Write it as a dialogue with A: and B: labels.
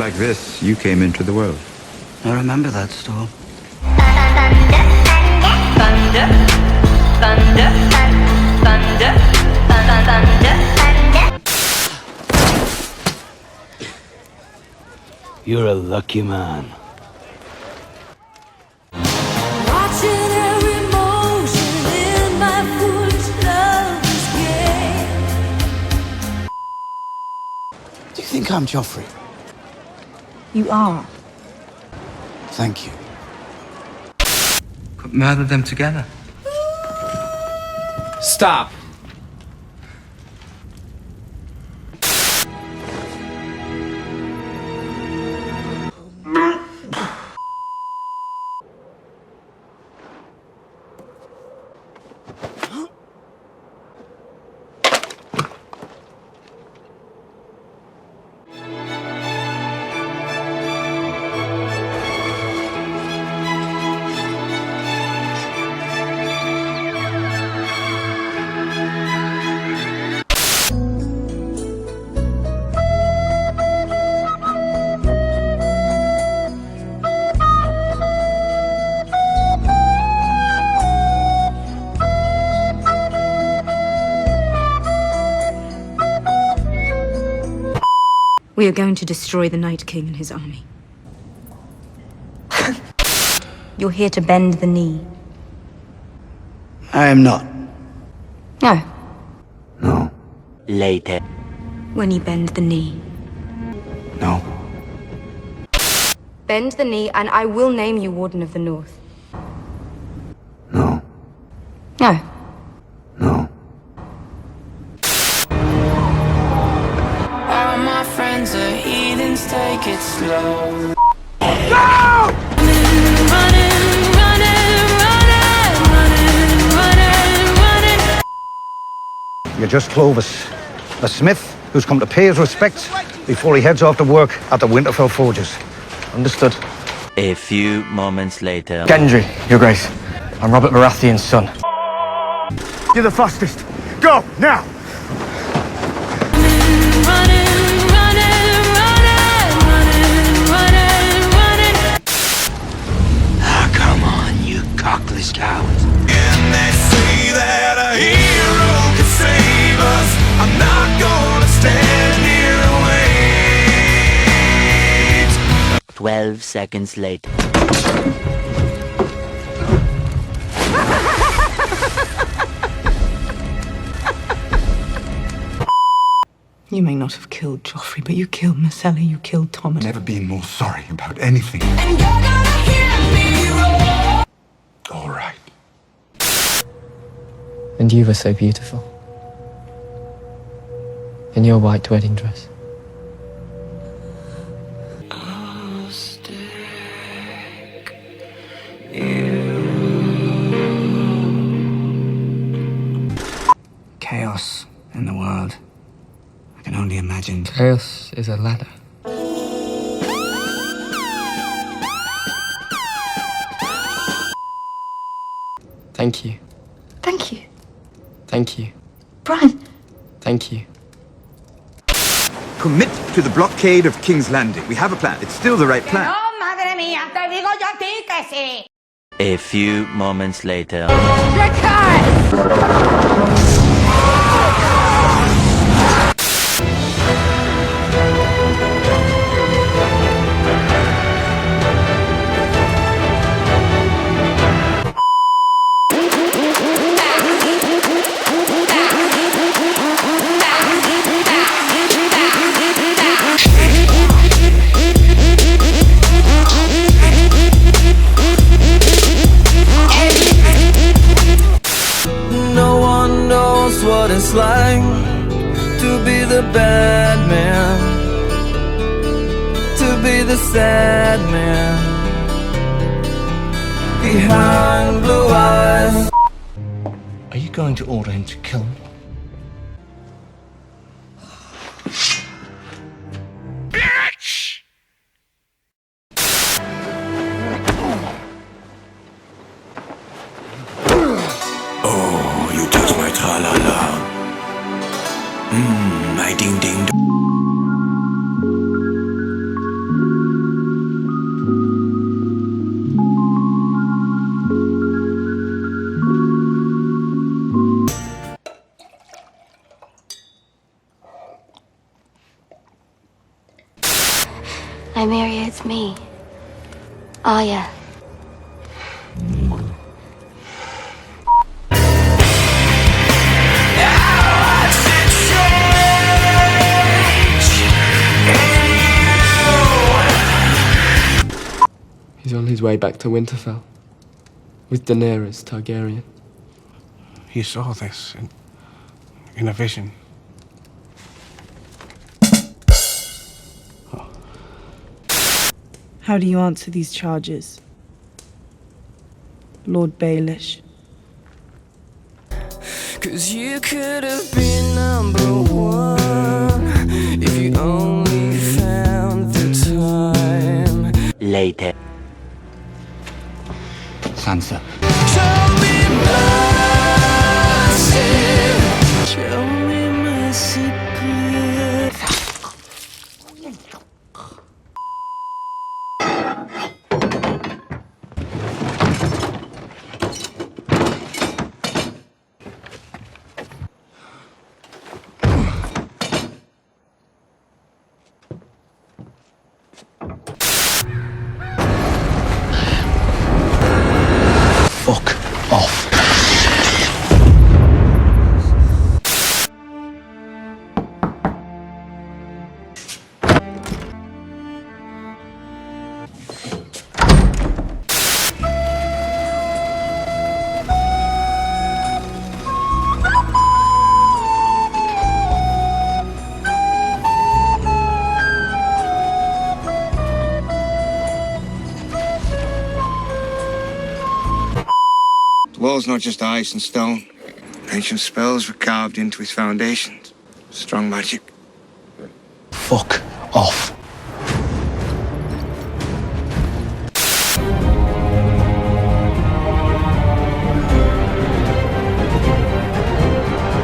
A: like this, you came into the world.
B: I remember that storm.
C: Thunder, thunder, thunder, thunder, thunder, thunder.
B: You're a lucky man.
D: Watching every motion in my foolish love's game.
B: Do you think I'm Joffrey?
D: You are.
B: Thank you.
A: Could murder them together.
E: Stop.
F: We are going to destroy the Night King and his army. You're here to bend the knee.
B: I am not.
F: No.
B: No.
G: Later.
F: When you bend the knee.
B: No.
F: Bend the knee and I will name you Warden of the North.
B: No.
F: No.
B: No.
D: All my friends are heathens, take it slow.
H: You're just Clovis, a smith who's come to pay his respects before he heads off to work at the Winterfell Forges. Understood?
G: A few moments later.
E: Gendry, Your Grace. I'm Robert Baratheon's son.
H: You're the fastest. Go, now!
B: Ah, come on, you cockless cowards.
I: And they say that a hero can save us. I'm not gonna stand here and wait.
G: 12 seconds later.
J: You may not have killed Joffrey, but you killed Marcella, you killed Thomas.
A: Never been more sorry about anything.
D: And you're gonna hear me roar.
A: All right.
E: And you were so beautiful. In your white wedding dress.
B: Chaos in the world. I can only imagine.
E: Chaos is a ladder. Thank you.
F: Thank you.
E: Thank you.
F: Brian.
E: Thank you.
A: Commit to the blockade of King's Landing. We have a plan. It's still the right plan.
D: Madre mía, te digo yo a ti que sí.
G: A few moments later.
I: No one knows what it's like to be the bad man, to be the sad man behind blue eyes.
H: Are you going to order him to kill me?
I: Oh, you touch my tra-la-la. My ding-ding.
C: with me, are ya?
E: He's on his way back to Winterfell with Daenerys Targaryen.
K: He saw this in a vision.
J: How do you answer these charges, Lord Baelish?
I: 'Cause you could have been #1 if you only found the time.
G: Later.
B: Sansa.
I: Show me mercy. Show me mercy, please.
B: Fuck off.
K: The wall's not just ice and stone. Ancient spells were carved into its foundations. Strong magic.
B: Fuck